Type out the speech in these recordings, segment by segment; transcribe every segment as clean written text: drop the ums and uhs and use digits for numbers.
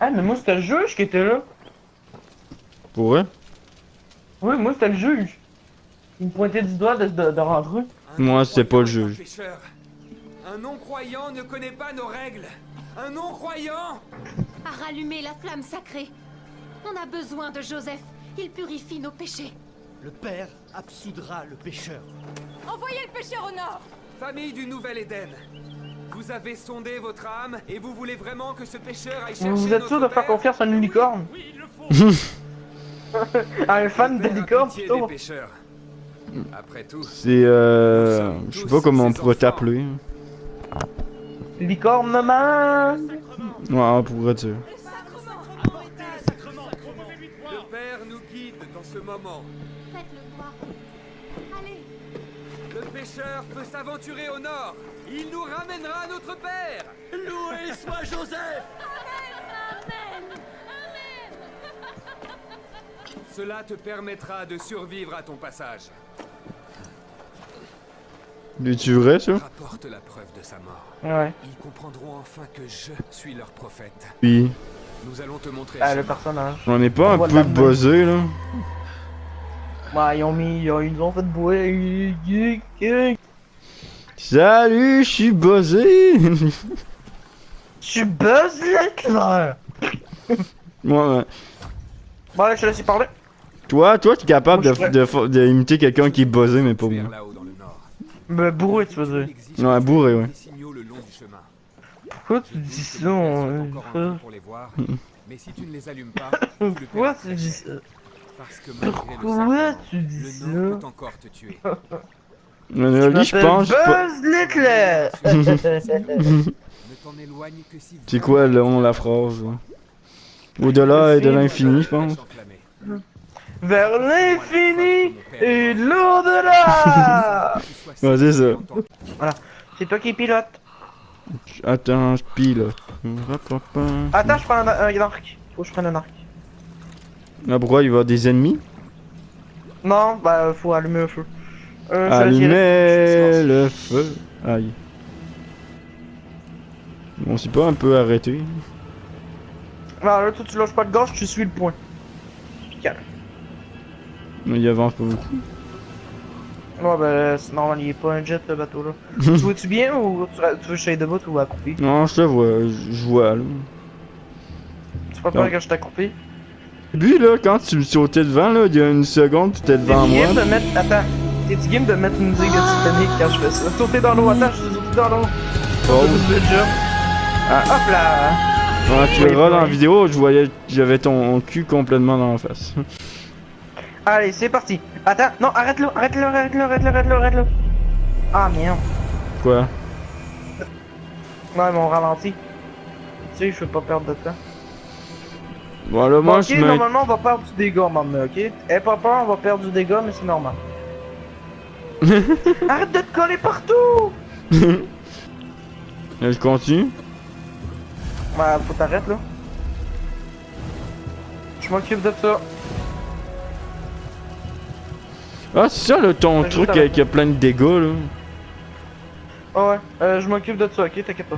Ah, mais moi, c'était le juge qui était là. Pour vrai? Oui, moi, c'était le juge. Il me pointait du doigt de rentrer. Moi, c'était pas le juge. Pécheur. Un non-croyant ne connaît pas nos règles. Un non-croyant. À rallumer la flamme sacrée. On a besoin de Joseph. Il purifie nos péchés. Le Père absoudra le pécheur. Envoyez le pécheur au nord. Famille du Nouvel Éden. Vous avez sondé votre âme et vous voulez vraiment que ce pécheur aille chercher Vous êtes sûr de faire confiance à une licorne? À un fan de licorne, plutôt. plutôt. Des pécheurs. Après tout. C'est je sais pas comment on pourrait t'appeler. Licorne man! Ouais, on pourrait dire. Le Père nous guide dans ce moment. Faites-le voir. Allez. Le pécheur peut s'aventurer au nord. Il nous ramènera notre Père. Loué soit Joseph! Cela te permettra de survivre à ton passage. Es-tu vrai, ça? Rapporte la preuve de sa mort. Ouais. Ils comprendront enfin que je suis leur prophète. Oui. Nous allons te montrer Ah, le le chemin. personnage. On est pas un voit de peu la main. buzzé, là? Ouais, ils ont fait boire. Salut, je suis buzzé! Je suis Buzz Lightyear! Ouais. Bon, allez, je te laisse y parler. Toi, t'es capable Moi, je d'imiter quelqu'un qui est buzzé, mais pas Vers moi. là-haut dans le nord. Mais bourré, tu veux dire. Ouais, bourré, ouais. Des signaux le long du chemin. Pourquoi tu Je dis doute que ça? mon père on- soit encore en vie pour les voir, mais si tu ne les allumes pas, tu le Pourquoi paieras tu très dis cher. ça? Parce que malgré le Pourquoi sacrement, tu dis le nord ça? peut encore te tuer. Lui, je pense. Buzz Lightyear! Ne t'en éloigne que si C'est quoi, le nom, la phrase, là? Au-delà et de l'infini, je pense. Vers l'infini et l'au-delà! Ouais, c'est ça. C'est toi qui pilote. Attends, je pilote. Attends, je prends un arc. Faut que je prenne un arc. Ah, pourquoi il va y avoir des ennemis? Non, bah faut allumer le feu. Je vais Allumez tirer. le feu. Aïe. On s'est pas un peu arrêté? Non, là, toi tu lâches pas de gauche, tu suis le point. Calme. Mais il avance pas beaucoup. Ouais, bah c'est normal, il est pas un jet le bateau là. Tu vois-tu bien ou tu veux que je sois debout ou accroupi? Non, je te vois, je vois, là. Tu pas peur Non. que je t'accroupis? Lui, là, quand tu me sautais devant, là, il y a une seconde, tu étais devant T'es-tu moi. game de mettre. Attends. T'es-tu game de mettre une musique de Titanic quand je fais ça? Sauter dans l'eau, attends, je suis sauté dans l'eau. Oh. Le jump. Ah. Hop là! Ouais, tu Oui, verras dans la oui. vidéo, je voyais, j'avais ton cul complètement dans la face. Allez, c'est parti. Attends, non, arrête-le, arrête-le, arrête-le, arrête-le, arrête-le, arrête-le. Ah merde. Quoi? Ouais, mais on ralentit. Tu sais, je veux pas perdre de temps. Voilà, Bon, moi, ok, je me... normalement, on va perdre du dégât maintenant, ok? Aie pas peur, on va perdre du dégât, mais c'est normal. Arrête de te coller partout! Je continue? Ouais, faut t'arrêter là. Je m'occupe de ça. Ah, c'est ça, là, ton Je truc t'arrête. avec plein de dégâts, là. Ah ouais, je m'occupe de ça, ok? T'inquiète pas.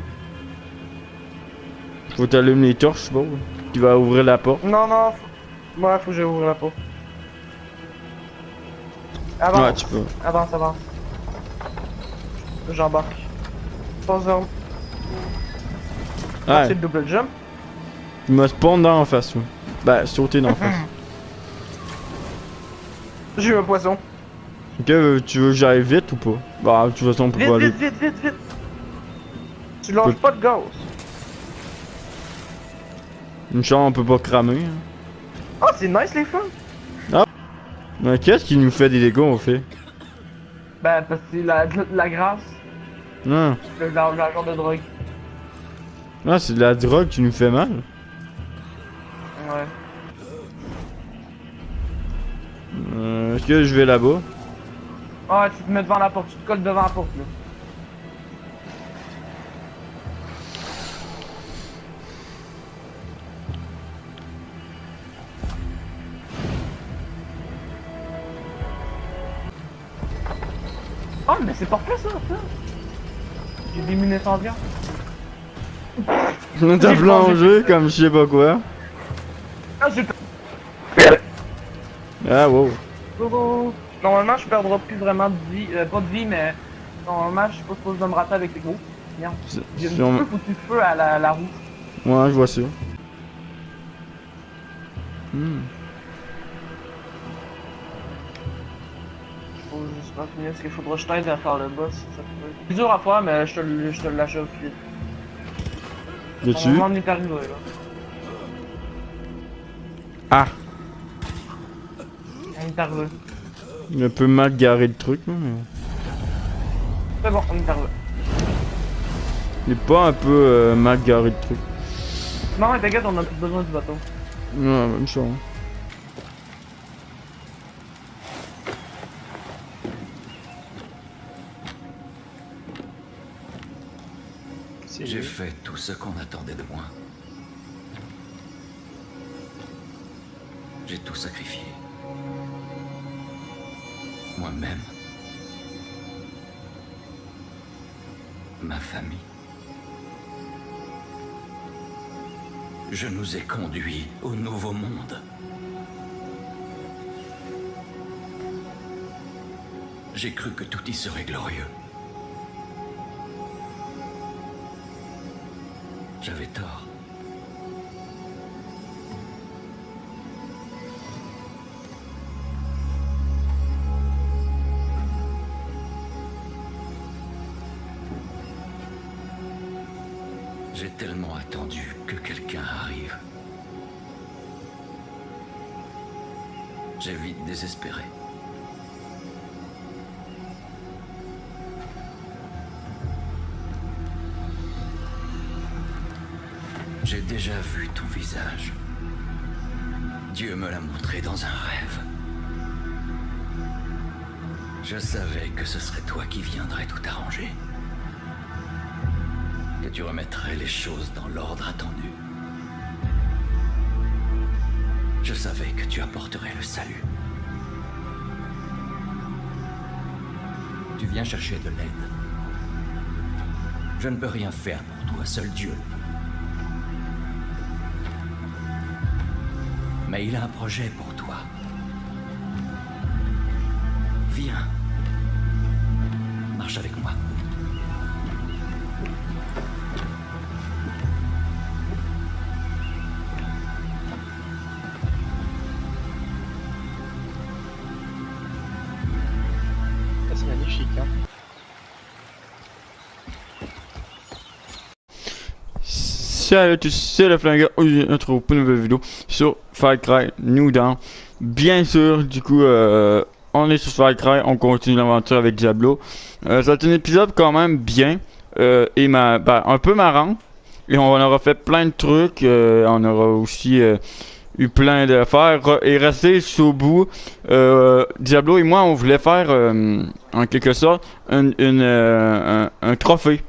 Faut t'allumer les torches, bon. Tu vas ouvrir la porte. Non, non, ouais, faut que j'ouvre la porte. Avance, Ouais, tu peux. avance, avance. J'embarque. Pause arme. Ouais, C'est le double jump. tu m'as spawn dans la face, moi. Ben, sauter dans la face. J'ai eu un poisson. Ok, tu veux que j'aille vite ou pas? Bah, de toute façon, on peut Vite, pas aller. vite, vite, vite, vite. Tu lâches pas de gaz. Une chance, on peut pas cramer. Hein. Oh, c'est nice les feux. Mais qu'est-ce qui nous fait des dégâts, on fait? Ben, parce que c'est la grâce. Non. L'argent de drogue. Ah, c'est de la drogue qui nous fait mal. Ouais. Est-ce que je vais là-bas? Ah, tu te mets devant la porte, tu te colles devant la porte là. Oh, mais c'est parfait ça, ça. J'ai des 1900 viandes. T'as plongé comme je sais pas quoi. Ah, j'ai Ah, wow. Normalement, je perdrai plus vraiment de vie. Pas de vie, mais normalement, je suis pas supposé de me rater avec les gros. Merde. J'ai Si un on- petit peu foutu le feu à la roue. Ouais, je vois ça. Faut juste pas finir, parce qu'il faudra que je t'aide à faire le boss. Ça peut... C'est dur à faire, mais je te le lâche au pied. Dessus. On est arrivé là. Ah! On est arrivé. Il a un peu mal garé le truc, là, mais... C'est bon, on est arrivé. Il est pas un peu mal garé le truc. Non, mais t'inquiète, on a plus besoin du bateau. Ouais, même chose. J'ai fait tout ce qu'on attendait de moi. J'ai tout sacrifié. Moi-même. Ma famille. Je nous ai conduits au nouveau monde. J'ai cru que tout y serait glorieux. J'avais tort. J'ai tellement attendu que quelqu'un arrive. J'ai vite désespéré. J'ai déjà vu ton visage. Dieu me l'a montré dans un rêve. Je savais que ce serait toi qui viendrais tout arranger. Que tu remettrais les choses dans l'ordre attendu. Je savais que tu apporterais le salut. Tu viens chercher de l'aide. Je ne peux rien faire pour toi, seul Dieu le peut. Mais il a un projet pour toi. Viens. Marche avec moi. C'est magnifique, hein. Salut à tous, c'est le flingueur. Aujourd'hui, on se retrouve pour une nouvelle vidéo sur Far Cry New Dawn. Bien sûr, du coup, on est sur Far Cry, on continue l'aventure avec Diablo. Ça va être un épisode quand même bien et un peu marrant. Et on aura fait plein de trucs. On aura aussi eu plein d'affaires et rester jusqu'au bout. Diablo et moi, on voulait faire en quelque sorte un trophée.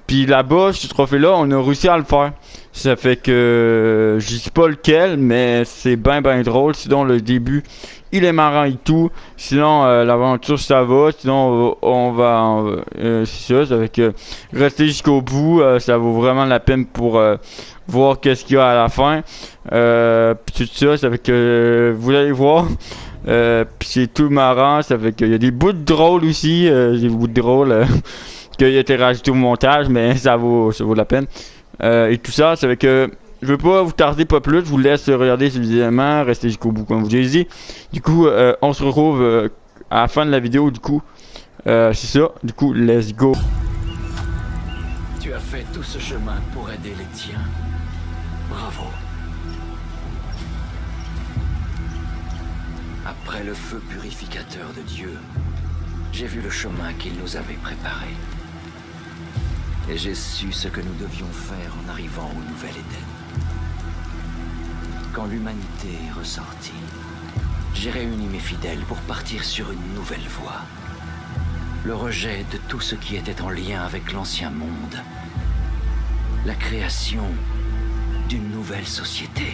Puis là-bas, ce trophée-là, on a réussi à le faire. Ça fait que je dis pas lequel, mais c'est ben drôle. Sinon, le début, il est marrant et tout. Sinon, l'aventure, ça va. Sinon, on va c'est ça fait que rester jusqu'au bout, ça vaut vraiment la peine pour voir qu'est-ce qu'il y a à la fin. Puis tout ça, ça fait que vous allez voir. Puis c'est tout marrant. Ça fait qu'il y a des bouts de drôles aussi. Des bouts de drôles. Qu'il a été rajouté au montage, mais ça vaut la peine. Et tout ça, ça fait que je veux pas vous tarder pas plus, je vous laisse regarder évidemment, rester jusqu'au bout comme je vous ai dit. Du coup, on se retrouve à la fin de la vidéo, du coup. C'est ça, du coup, let's go. Tu as fait tout ce chemin pour aider les tiens. Bravo. Après le feu purificateur de Dieu, j'ai vu le chemin qu'il nous avait préparé. Et j'ai su ce que nous devions faire en arrivant au Nouvel Éden. Quand l'humanité est ressortie, j'ai réuni mes fidèles pour partir sur une nouvelle voie. Le rejet de tout ce qui était en lien avec l'ancien monde. La création d'une nouvelle société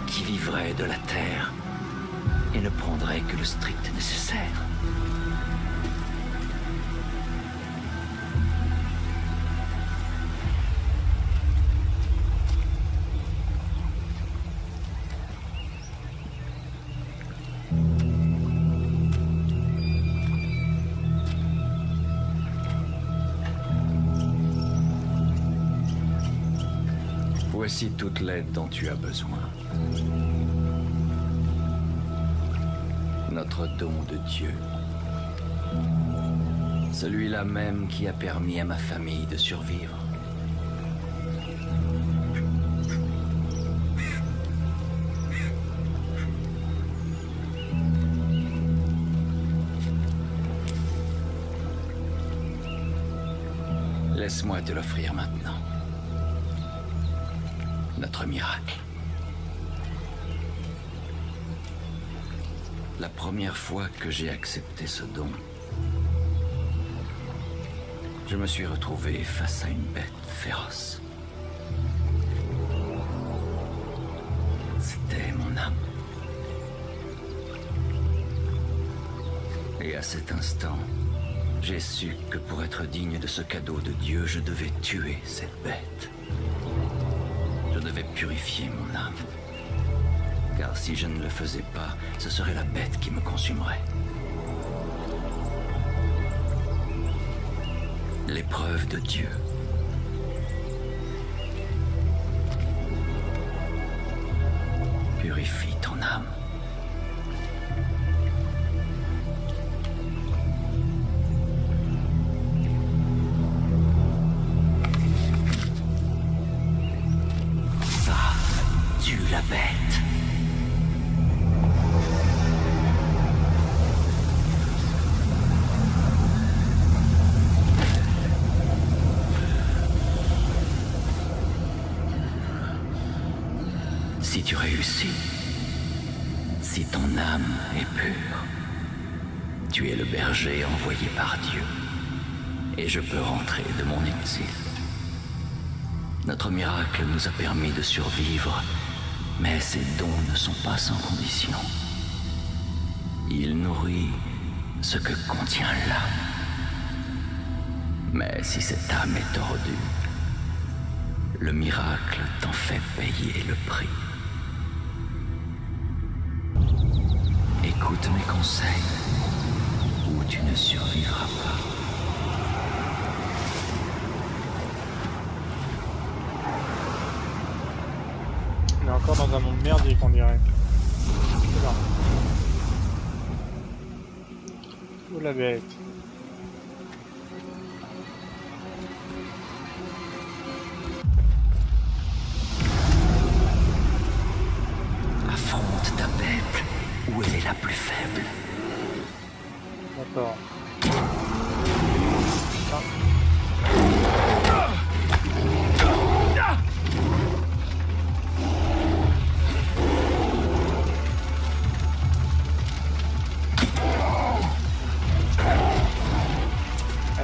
qui vivrait de la terre et ne prendrait que le strict nécessaire. Voici toute l'aide dont tu as besoin. Notre don de Dieu. Celui-là même qui a permis à ma famille de survivre. Laisse-moi te l'offrir maintenant. Notre miracle. La première fois que j'ai accepté ce don, je me suis retrouvé face à une bête féroce. C'était mon âme. Et à cet instant, j'ai su que pour être digne de ce cadeau de Dieu, je devais tuer cette bête. Je devais purifier mon âme. Car si je ne le faisais pas, ce serait la bête qui me consumerait. L'épreuve de Dieu. Purifie ton âme. Va, tue la bête. Si tu réussis, si ton âme est pure, tu es le berger envoyé par Dieu, et je peux rentrer de mon exil. Notre miracle nous a permis de survivre, mais ces dons ne sont pas sans condition. Il nourrit ce que contient l'âme. Mais si cette âme est tordue, le miracle t'en fait payer le prix. Écoute mes conseils, ou tu ne survivras pas. On est encore dans un monde merdique, on dirait. C'est là. Oh la bête. Affronte ta bête où elle est la plus faible. D'accord.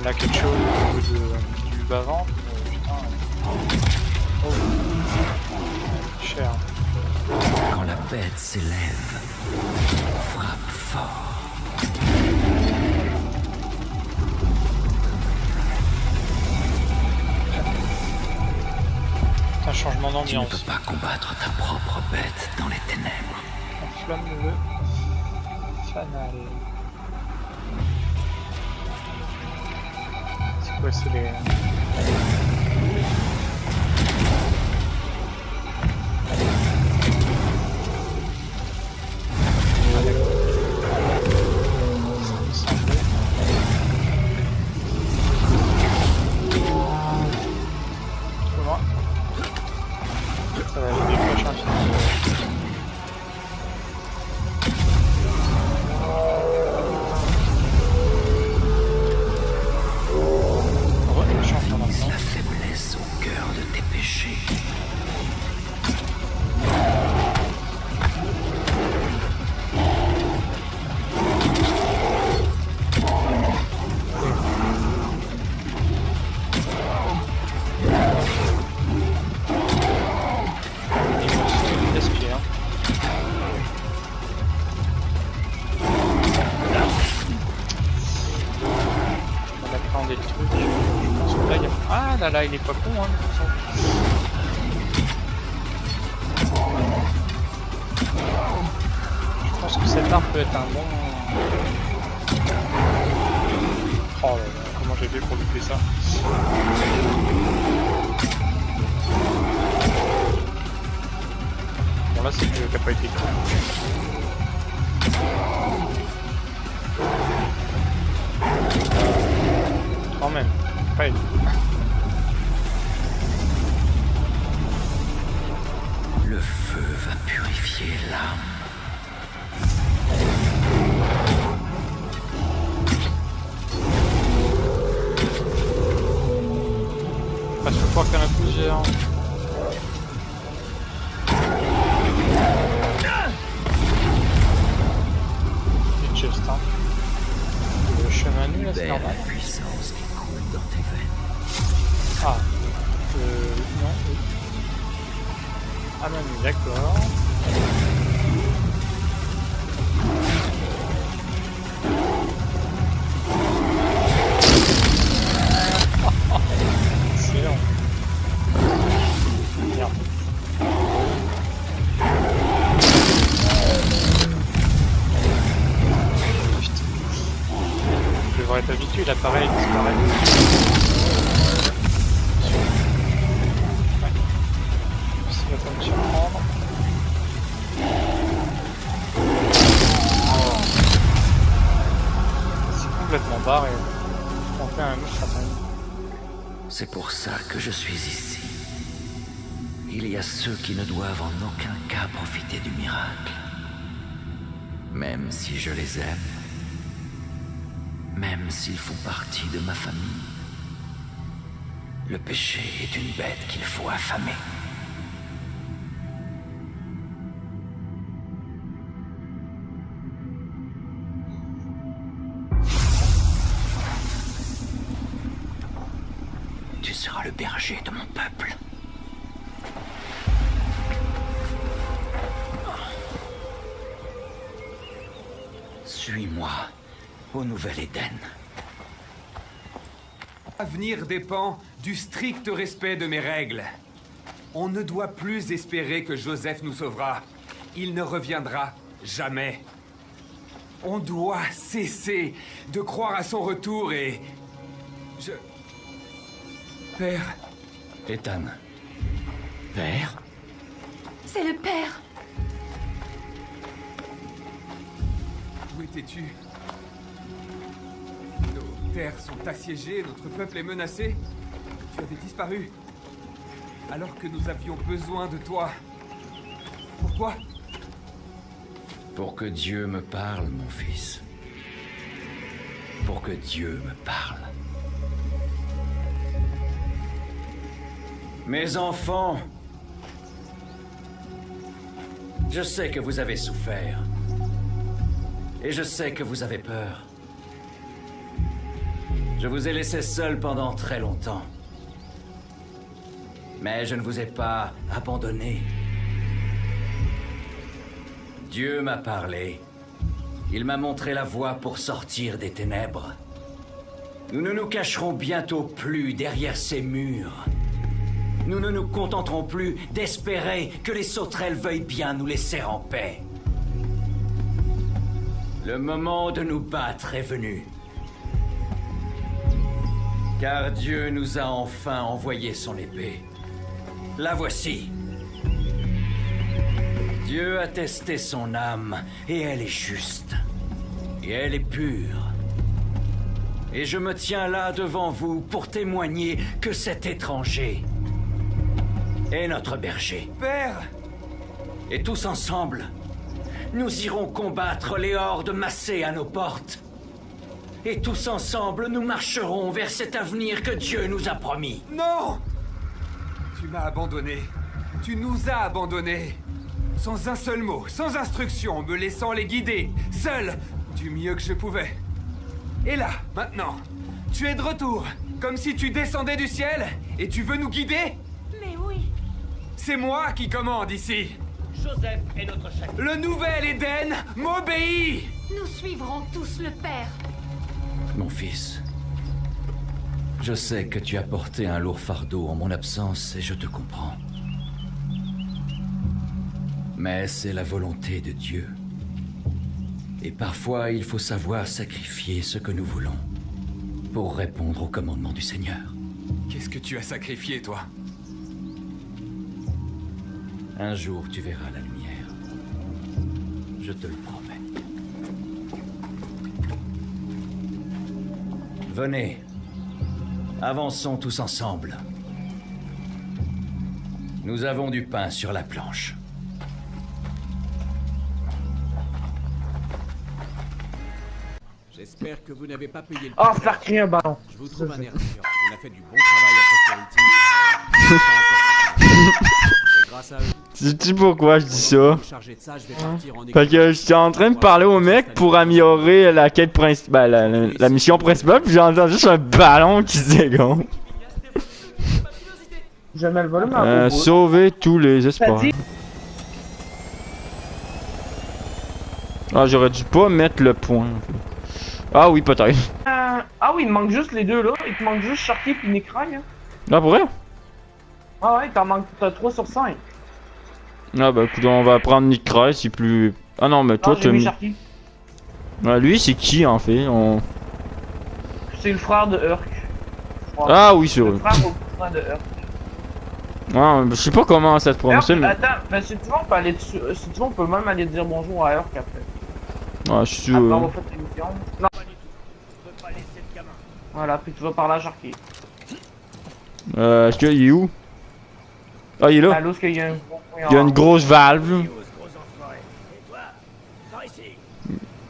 Elle a quelque chose au niveau du bas-ventre. Putain. Oh. Cher. Quand la bête s'élève, frappe fort. Un changement Tu ne d'ambiance. peux pas combattre ta propre bête dans les ténèbres. Enflamme le fanal. C'est quoi, c'est les... Comment? Ça va aller des flèches infinies. Brise la faiblesse au cœur de tes péchés. Des trucs. Je pense que là, il y a... Ah là là, il est pas con, hein, je pense que cette arme peut être un bon... Oh là là, comment j'ai fait pour louper ça? purifier l'âme. Parce que je crois qu'il y en a plusieurs. Une chest, hein. Le chemin nul, là, c'est Libère normal. la puissance qui coule dans tes veines. Ah. Non. Oui. Ah, Manu, d'accord. Excellent. Merde. Putain. Je devrais être habitué, l'appareil disparaît. Ouais. Ça va pas me surprendre. C'est complètement barré. On fait un mouche après. C'est pour ça que je suis ici. Il y a ceux qui ne doivent en aucun cas profiter du miracle. Même si je les aime. Même s'ils font partie de ma famille. Le péché est une bête qu'il faut affamer. Tu seras le berger de mon peuple. Suis-moi au Nouvel Éden. L'avenir dépend du strict respect de mes règles. On ne doit plus espérer que Joseph nous sauvera. Il ne reviendra jamais. On doit cesser de croire à son retour et... Père, Ethan. Père? C'est le père. où étais-tu? Nos terres sont assiégées, notre peuple est menacé. Tu avais disparu. Alors que nous avions besoin de toi. Pourquoi? Pour que Dieu me parle, mon fils. Pour que Dieu me parle. Mes enfants, je sais que vous avez souffert. Et je sais que vous avez peur. Je vous ai laissé seul pendant très longtemps. Mais je ne vous ai pas abandonné. Dieu m'a parlé. Il m'a montré la voie pour sortir des ténèbres. Nous ne nous cacherons bientôt plus derrière ces murs. Nous ne nous contenterons plus d'espérer que les sauterelles veuillent bien nous laisser en paix. Le moment de nous battre est venu. Car Dieu nous a enfin envoyé son épée. La voici. Dieu a testé son âme, et elle est juste. Et elle est pure. Et je me tiens là devant vous pour témoigner que cet étranger est notre berger. Père! Et tous ensemble, nous irons combattre les hordes massées à nos portes. Et tous ensemble, nous marcherons vers cet avenir que Dieu nous a promis. Non! Tu m'as abandonné. Tu nous as abandonnés. Sans un seul mot, sans instruction, me laissant les guider, seul, du mieux que je pouvais. Et là, maintenant, tu es de retour, comme si tu descendais du ciel, et tu veux nous guider? Mais oui. C'est moi qui commande ici. Joseph est notre chef. Le nouvel Éden m'obéit. Nous suivrons tous le père. Mon fils, je sais que tu as porté un lourd fardeau en mon absence et je te comprends. Mais c'est la volonté de Dieu. Et parfois, il faut savoir sacrifier ce que nous voulons pour répondre au commandement du Seigneur. Qu'est-ce que tu as sacrifié, toi? Un jour, tu verras la lumière. Je te le promets. Venez. Avançons tous ensemble. Nous avons du pain sur la planche. J'espère que vous n'avez pas payé le Ah, prix. faire crier un ballon. Je vous trouve un air différent. On a fait du bon travail à Prosperity. C'est grâce à eux. Sais-tu pourquoi je dis ça? Chargé de ça, je vais partir en Fait que j'étais en train de parler au mec pour améliorer la quête principale, la mission principale, puis j'entends juste un ballon qui se dégonfle. Je mets le volume un peu. Sauver tous les espoirs. dit- Ah, j'aurais dû pas mettre le point. Ah oui, peut-être. Ah oui, il me manque juste les deux là. Il te manque juste Sharky puis Necraille. Hein. Ah, pour vrai? Ah ouais, t'en manques 3 sur 5. Ah bah écoute, on va prendre Nick Cry, c'est plus... Ah non, mais toi Non, t'as j'ai mis mis... Sharky. Ouais, lui, c'est qui en fait? C'est le frère de Urk. Ah oui, c'est Le vrai. frère de Urk. Ouais, je sais pas comment ça se prononce, mais... Attends, mais si tu veux, on peut aller dessus. Si tu veux, on peut même aller dire bonjour à Urk après. Ouais, je suis... Après avoir fait l'émission. Non. Je peux pas laisser le gamin. Voilà, puis tu vas parler à Sharky. Est-ce qu'il est où? Ah, il est là. Allô, est-ce qu'il y a un gros point Il y a une grosse valve. Gros enfoiré. Et toi? Par ici.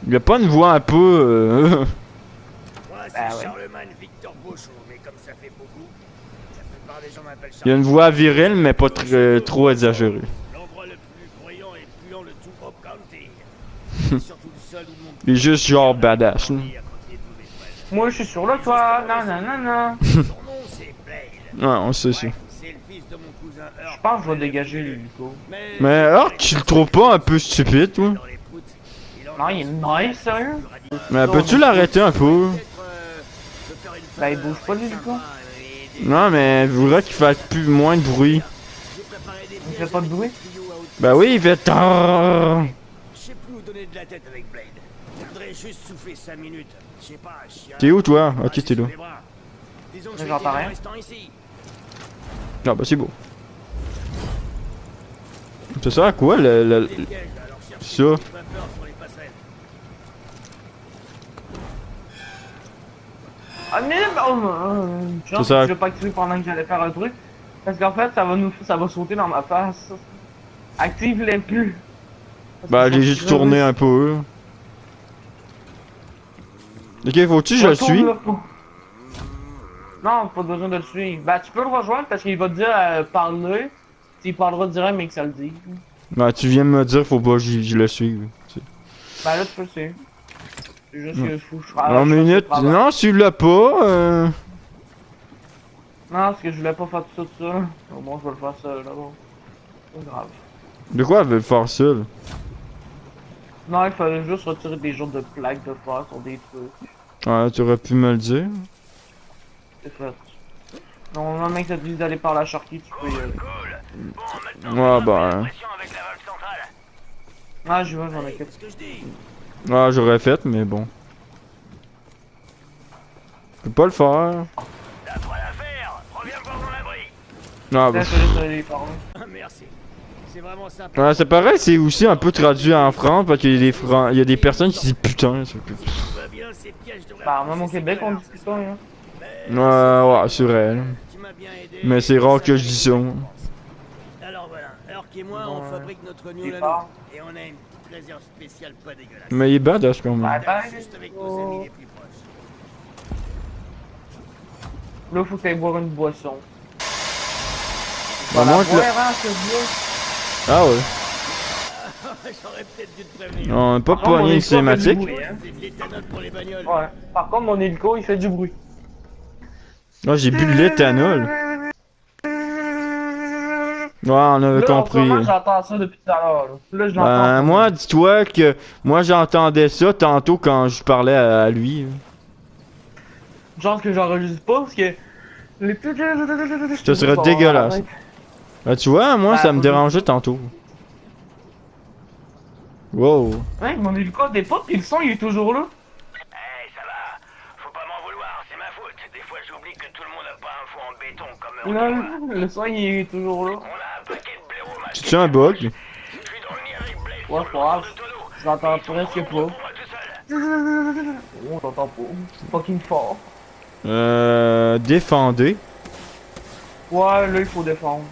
Il y a pas une voix un peu... Moi, c'est Bah ouais. Charlemagne Victor Beauchot, mais comme ça fait beaucoup, la plupart des gens m'appellent Il y a une voix virile, mais pas trop exagérée. l'endroit le plus bruyant et puant de tout Hope County. C'est surtout le seul où mon Il est juste genre badass. là. pays a continué de nous mettre. Moi, je suis sur le toit. Non, non, non, non. Son nom, c'est Blade. Ouais, on sait ça. Ouais, c'est le fils de mon cousin Earl. Je pense que je vais dégager les Nico. Mais alors, tu le trouves pas un peu stupide, toi? Dans les proutes, il en Non, il est nice, sérieux. Mais peux-tu l'arrêter un peu? Bah, il bouge pas, lui, Nico. Non, mais je voudrais qu'il fasse plus moins de bruit. Il fait pas de bruit. Bah oui, il fait... tarrrr. Je sais plus où donner de la tête avec Blade. Je voudrais juste souffler 5 minutes. Je sais pas, chien. T'es où, toi? Ok, t'es là. Disons que Mais je j'entends vais rien. en restant ici. Ah bah c'est beau. Ça sert à quoi, le... Des pièges, alors cherche Ça? pas peur sur les passerelles. Ah, mais genre, ça. je vais pas activer pendant que j'allais faire un truc. Parce qu'en fait, ça va sauter dans ma face. Active-les plus. Parce Bah que j'ai ça- juste tourné un peu. Ok, faut-tu que je le suis? Retourne-le pas. Non, pas besoin de le suivre. Bah, tu peux le rejoindre parce qu'il va te dire parler. S'il parlera direct, mais que ça le dit. Bah tu viens de me dire faut pas que je le suive. Bah, là, tu peux le suivre. C'est juste que je fous. En minute, non, tu l'as pas. Non, parce que je voulais pas faire tout ça. Au moins, je vais le faire ça là-bas. C'est pas grave. De quoi elle veut faire ça, là? Non, il fallait juste retirer des genres de plaques de fer sur des trucs. Ouais, tu aurais pu me le dire. C'est fait. Normalement, mec, ça te dit d'aller par la Sharky, tu peux y aller. Ouais, bah... Ah, j'y vais, j'en ai quelques. Qu'est-ce que je dis? Ouais, j'aurais fait, mais bon. Je peux pas le faire. T'as pas l'affaire. Reviens me voir dans l'abri. Ah, bah... Là, je te laisse aller parler. Merci. C'est vraiment sympa. Ouais, c'est pareil, c'est aussi un peu traduit en France parce qu'il y a des, il y a des personnes qui disent putain. Tout va bien, ces pièges devraient Bah, passer même au ces Québec, on connards, dit c'est ça, hein. Ouais, c'est vrai. là. Tu m'as bien aidé. Mais c'est rare que je dis ça. Alors voilà, Urk et moi, Bon, on fabrique notre il New part. Lano. Et on a une petite réserve spéciale pas dégueulasse. Mais il est badass quand même. Bye bye. Juste avec nos amis les plus proches. Là, faut que t'ailles boire une boisson. Bah, moi, que le- Hein, c'est bien. Ah ouais. J'aurais peut-être dû te prévenir. On n'a pas Par contre, mon pogné une hélico fait du cinématique. bruit, hein. C'est de l'éthanol pour les bagnoles. Ouais. Par contre, mon hélico, il fait du bruit. Ah, j'ai bu de l'éthanol. Ouais, on avait Là, en ce compris. moment, j'entends ça depuis tout à l'heure. Là, je l'entends. Ben, moi, dis-toi que moi j'entendais ça tantôt quand je parlais à lui. Genre que j'enregistre pas parce que. Ça serait dégueulasse. Ben, tu vois, moi Ben, ça me faut- dérangeait tantôt. Wow. Ouais, mon hélico dépasse et le son, il est toujours là. Hey, ça va. Faut pas m'en vouloir, c'est ma faute. Des fois, j'oublie que tout le monde a pas un fond en béton comme eux. Là, le son, il est toujours là. On a un paquet de blaireaux masqués. C'est un bug. Je suis dans le nid avec Blade. Ouais, c'est pas grave. Je l'entends presque pas. Moi tout seul. On l'entend pas. C'est fucking fort. Défendez. Ouais, là, il faut défendre.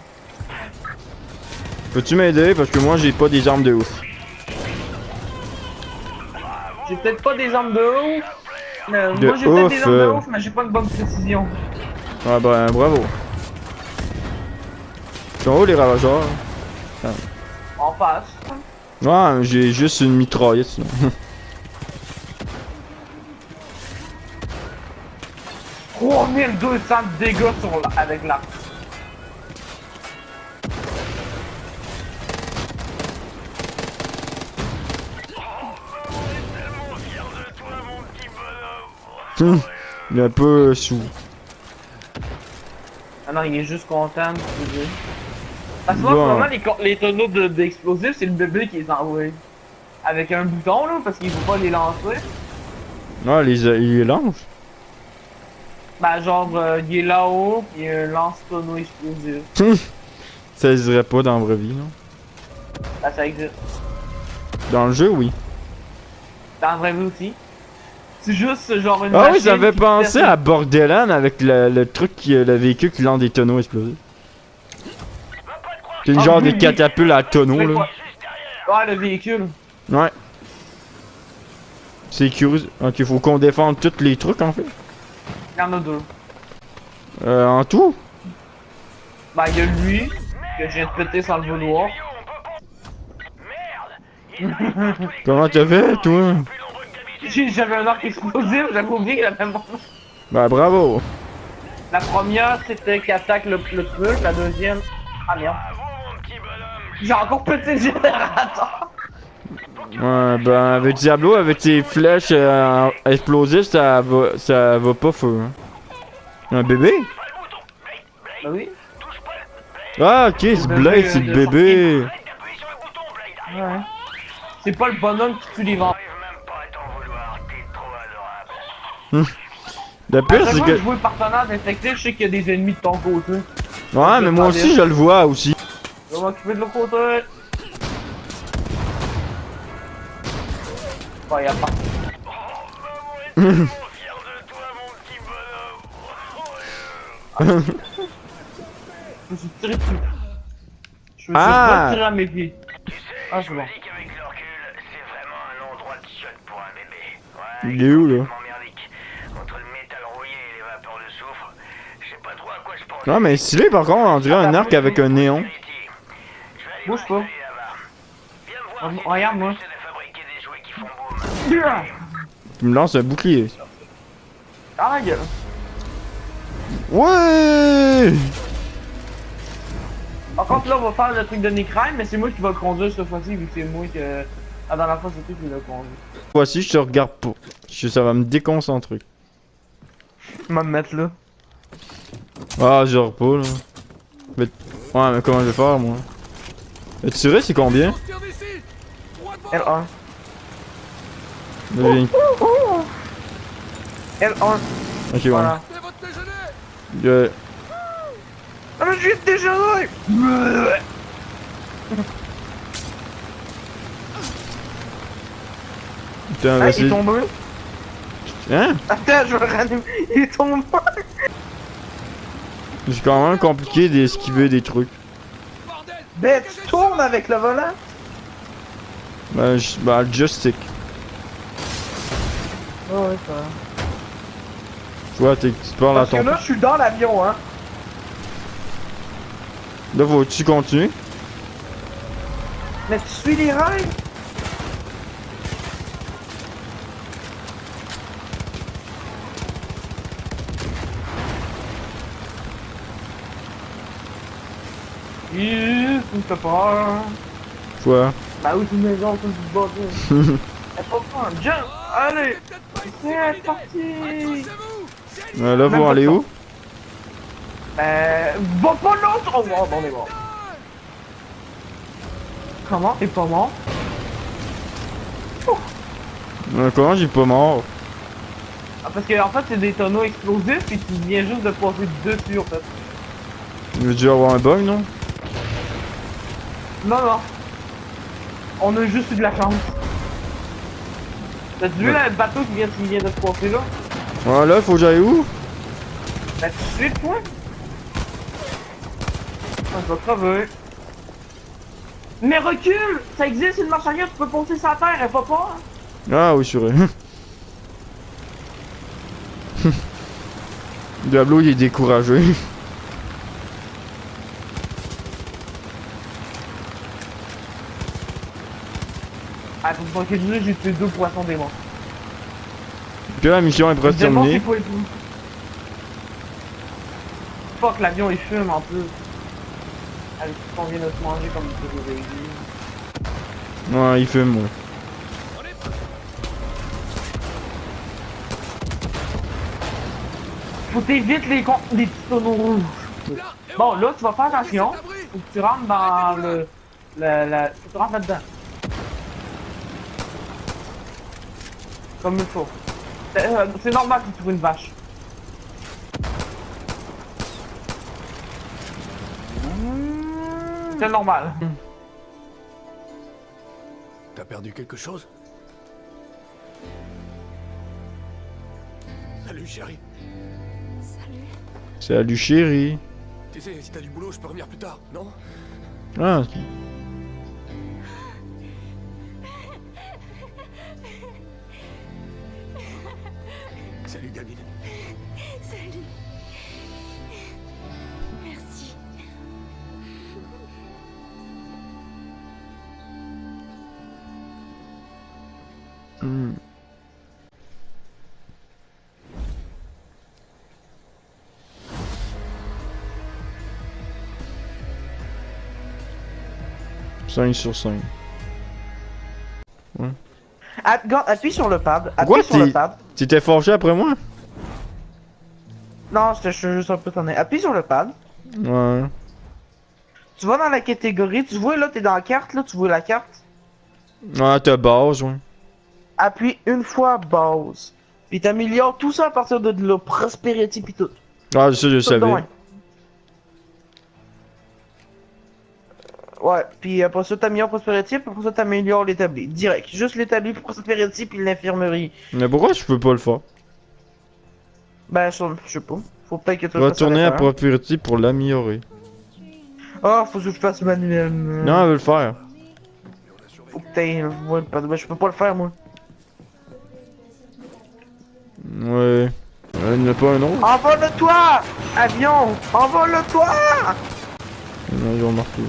Peux-tu m'aider parce que moi j'ai pas des armes de ouf. J'ai peut-être pas des armes de haut, De Moi j'ai peut-être ouf, des armes de ouf, mais j'ai pas une bonne précision. Ah ben, bravo. Ils sont où les ravageurs? En face. Ouais, j'ai juste une mitraillette sinon. 3200 dégâts avec l'arc. Il est un peu sous. Ah non, il est juste content de se dire. Parce que Bon. moi, vraiment, les tonneaux d'explosifs, c'est le bébé qui les envoie. Avec un bouton, là, parce qu'il faut pas les lancer. Ouais, il lance. Bah, genre, il est là-haut, il lance tonneau explosif. Ça se dirait pas dans la vraie vie, non? Bah, ça existe. Dans le jeu, oui. Dans la vraie vie aussi. C'est juste genre une Ah oui, machine ça me fait qui penser perce- à Borderlands avec le truc, le véhicule qui lance des tonneaux explosifs. C'est Ah, genre oui, des oui. catapultes à tonneaux, Mais là. quoi? Ouais, le véhicule. Ouais. C'est curieux. Ok, faut qu'on défende tous les trucs, en fait. Il y en a deux. En tout? Bah, il y a lui, que je viens de péter sans le vouloir. Comment t'as fait, toi? J'avais un arc explosif, j'avais oublié qu'il avait mon... Bah, bravo. La première, c'était qu'il attaque le truc, la deuxième... Ah merde. J'ai encore pété le générateur. Ouais, ben, avec Diablo, avec ses flèches explosives, ça va pas feu. Hein. Un bébé? Bah oui. Ah, ok, c'est Blade, c'est le bébé. Ouais. C'est pas le bonhomme qui tue les vents. Le À pire, chaque c'est fois que que... je vois le partenaire d'infecté, je sais qu'il y a des ennemis de ton côté. Ouais, mais moi aussi, je le vois aussi. Je vais m'occuper de l'autre côté. Ouais, y'a pas. Je me suis tiré dessus. Je me suis Ah. retiré à mes pieds. Ah, c'est bon. Avec le recul, c'est vraiment un endroit de chiotte pour un bébé. Ouais, Il est où, là? merdique. Entre le métal rouillé et les vapeurs de soufre, je sais pas trop à quoi je pense. Ouais, mais stylé, par contre, on dirait un arc avec un néon. Bouge pas. Regarde, moi. Tu me lances un bouclier. Ah, la gueule. Ouais! Par contre, là, on va faire le truc de Necrime, mais c'est moi qui va le conduire cette fois-ci, vu que c'est moi que. La dernière fois, c'était qui l'a conduit. Voici, je te regarde pas. Ça va me déconcentrer. Je vais me mettre là. Ah, genre pas, là. Mais... Ouais, mais comment je vais faire, moi? Le tirer, c'est combien? L1. Vas-y. L1. Ok, ouais. Voilà. Ah, mais je viens de déjeuner! Putain, Ah, il est vas-y. tombé. Hein? Attends, je vais le ranimer. Il est tombé. C'est quand même compliqué d'esquiver des trucs. Ben, tu tournes avec le volant. Ben, ben le joystick. Oh, ouais, ça va. Tu vois, tu parles à Parce que ton... là, je suis dans l'avion, hein. Là, faut-tu continuer? Mais tu suis les règles. Ça me fait peur. Quoi? Bah oui, c'est une maison, c'est du bordel. Elle pas peur. Jump! Allez! C'est parti! Là, faut aller où? Va pas l'autre! Oh, bon, on est mort. Comment? T'es pas mort? Comment j'ai pas mort? Ah, parce que en fait, c'est des tonneaux explosifs et tu viens juste de passer dessus, en fait. Il veut dû avoir un bug, non? Non, non. On a juste eu de la chance. T'as vu là, le bateau qui vient de se passer là? Ouais, là, faut que j'aille où? Bah, tu suis le point? Ah, je vais crever. Mais recule! Ça existe une marche arrière, tu peux passer sa terre, elle va pas! Ah oui, c'est vrai. Diablo, il est découragé. Ah, pour que j'ai tué 2 poissons démons. Que la mission est presque terminée. Fuck, l'avion il fume en plus. Avec ce qu'on vient de se manger comme vous avez dit. Ouais, il fume, ouais. Faut t'éviter les petits tonneaux rouges. Bon, là, tu vas faire attention. Faut que tu rentres dans le... Faut que tu rentres là-dedans. Comme il faut. C'est normal que tu trouves une vache. C'est normal. T'as perdu quelque chose? Salut, chérie. Salut, chérie. Tu sais, si t'as du boulot, je peux revenir plus tard, non? Ah, ok. Salut, gamine. Salut. Merci. Hmm. Cinq sur 5. Ouais. Appuie sur le pad. Quoi, Appuie sur le pad. T'étais forgé après moi? Non, je suis juste un peu tonné. Appuie sur le pad. Ouais. Tu vas dans la catégorie. Tu vois là, t'es dans la carte. Là, tu vois la carte. Ouais, t'as base, ouais. Appuie une fois base. Puis t'améliores tout ça à partir de là. Prosperity pis tout. Ah, ça, je Tout savais. loin. Ouais, puis après ça t'améliores Prosperity, puis après ça t'améliores l'établi. Direct. Juste l'établi, Prosperity, puis l'infirmerie. Mais pourquoi je peux pas le faire? Ben, je sais pas. Faut peut-être que tu le fasses Retourner à l'intérieur. Property pour l'améliorer. Ah, faut que je fasse manuellement. Non, elle veut le faire. Faut que t'ailles. Ouais, ben, je peux pas le faire, moi. Ouais. Il n'y en a pas un autre? Envole-toi! Avion! Envole-toi! Non, ils ont marqué.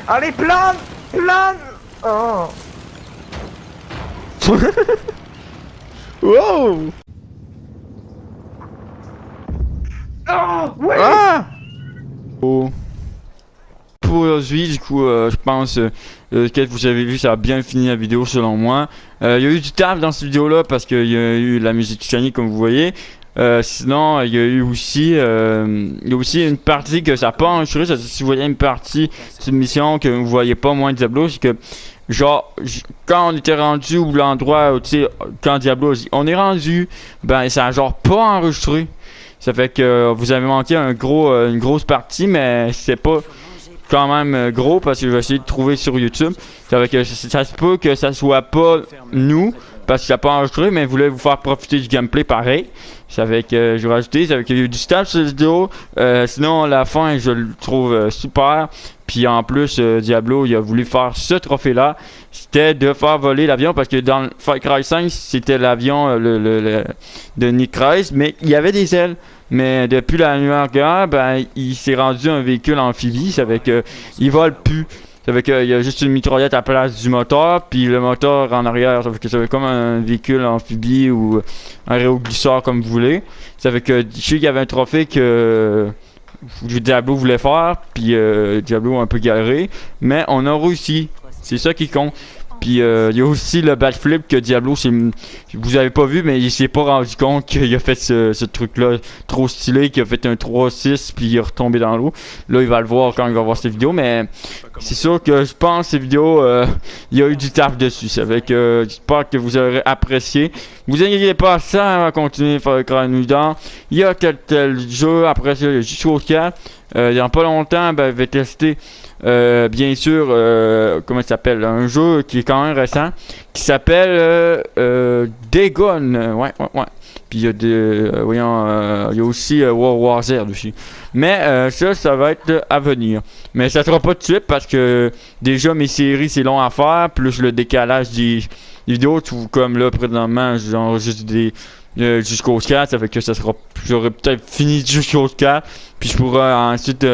Allez, plane! Plane! Oh! Wow! Oh! Oui! Ah! Oh. Pour aujourd'hui, du coup, je pense que vous avez vu, ça a bien fini la vidéo selon moi. Il y a eu du taf dans cette vidéo-là parce qu'il y a eu la musique Titanic comme vous voyez. Sinon, il y a eu aussi, une partie que ça n'a pas enregistré. Si vous voyez une partie de mission que vous voyez pas moins de Diablo, c'est que genre quand on était rendu ou l'endroit, tu sais, quand Diablo a dit on est rendu, ben ça a genre pas enregistré. Ça fait que vous avez manqué une grosse partie, mais c'est pas quand même gros parce que je vais essayer de trouver sur YouTube. Ça fait que ça se peut que ça soit pas nous parce que ça n'a pas enregistré, mais je voulais vous faire profiter du gameplay pareil. Ça fait que je vais rajouter, ça fait qu'il y a eu du staff sur cette vidéo. Sinon, la fin, je le trouve super. Puis en plus, Diablo, il a voulu faire ce trophée-là. C'était de faire voler l'avion parce que dans Far Cry 5, c'était l'avion de Nick Crise, mais il y avait des ailes. Mais depuis la nouvelle guerre, ben, il s'est rendu un véhicule amphibie. Ça fait que il vole plus. Ça fait qu'il y a juste une mitraillette à la place du moteur, puis le moteur en arrière. Ça fait que ça fait comme un véhicule amphibie ou un réoglisseur comme vous voulez. Ça fait que je sais qu'il y avait un trophée que Diablo voulait faire, puis Diablo a un peu galéré, mais on a réussi. C'est ça qui compte. Puis il y a aussi le backflip que Diablo, vous avez pas vu, mais il s'est pas rendu compte qu'il a fait ce truc-là trop stylé, qu'il a fait un 3-6 puis il est retombé dans l'eau. Là, il va le voir quand il va voir cette vidéo, mais c'est sûr que je pense que cette vidéo, il y a eu du taf dessus. Ça fait que j'espère que vous aurez apprécié. Vous inquiétez pas, ça va continuer à faire le crâne dedans. Il y a tel jeu, après ça, il y a jusqu'au 4. Il y a pas longtemps, ben, je vais tester bien sûr, comment il s'appelle, un jeu qui est quand même récent, qui s'appelle Dagon, ouais. Puis il y a il y a aussi World War Z aussi. Mais ça va être à venir. Mais ça sera pas tout de suite parce que déjà mes séries c'est long à faire, plus le décalage des vidéos, tout comme là présentement j'enregistre jusqu'au 4, ça fait que ça sera, j'aurais peut-être fini jusqu'au 4, puis je pourrais ensuite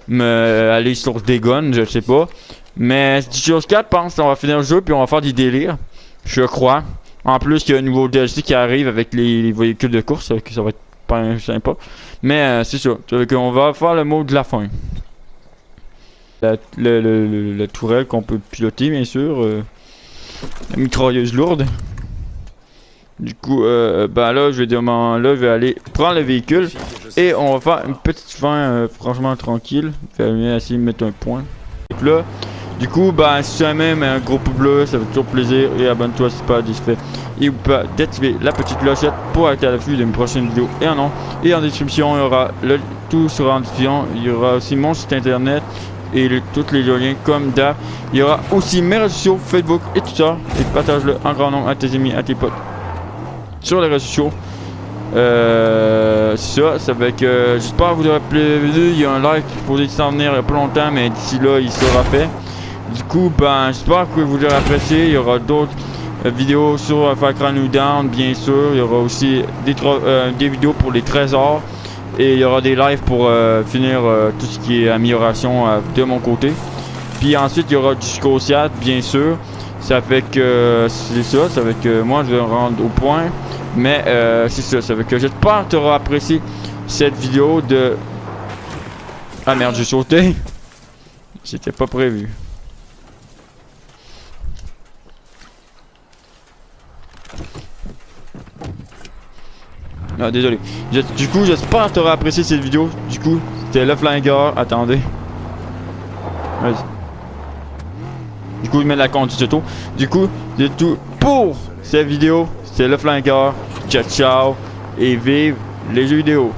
me aller sur des guns, je sais pas. Mais jusqu'au 4, je pense qu'on va finir le jeu, puis on va faire des délires, je crois. En plus, il y a un nouveau DLC qui arrive avec les véhicules de course, ça va être pas sympa. Mais c'est ça, on va faire le mot de la fin. La tourelle qu'on peut piloter, bien sûr. La mitrailleuse lourde. Du coup, ben là, je vais aller prendre le véhicule. Et on va faire une petite fin, franchement tranquille. Je vais essayer de mettre un point. Et là, du coup, ben, si tu aimes, un gros pouce bleu, ça fait toujours plaisir. Et abonne-toi si c'est pas déjà fait. Et n'oublie pas d'activer la petite clochette pour être à l'affût d'une prochaine vidéo. Et en description, il y aura tout sera en description. Il y aura aussi mon site internet. Et tous les liens comme d'hab. Il y aura aussi mes réseaux sociaux, Facebook et tout ça. Et partage-le en grand nombre à tes amis, à tes potes. Sur les réseaux sociaux. Ça fait que j'espère que vous aurez plu la vidéo. Il y a un like pour s'en venir il y a pas longtemps, mais d'ici là il sera fait. Du coup, ben j'espère que vous aurez apprécié. Il y aura d'autres vidéos sur Far Cry New Dawn, bien sûr. Il y aura aussi des vidéos pour les trésors. Et il y aura des lives pour finir tout ce qui est amélioration de mon côté. Puis ensuite il y aura du jusqu'au 4, bien sûr. Ça fait que c'est ça, ça fait que moi je vais me rendre au point. Mais c'est ça, ça fait que j'espère que tu auras apprécié cette vidéo de... Ah merde, j'ai sauté. C'était pas prévu. Ah désolé. Du coup, j'espère que tu auras apprécié cette vidéo. Du coup, c'était le flingueur. Attendez. Vas-y. Du coup, je mets la conduite auto. Du coup, c'est tout pour cette vidéo. C'était le flingueur. Ciao, ciao. Et vive les jeux vidéo.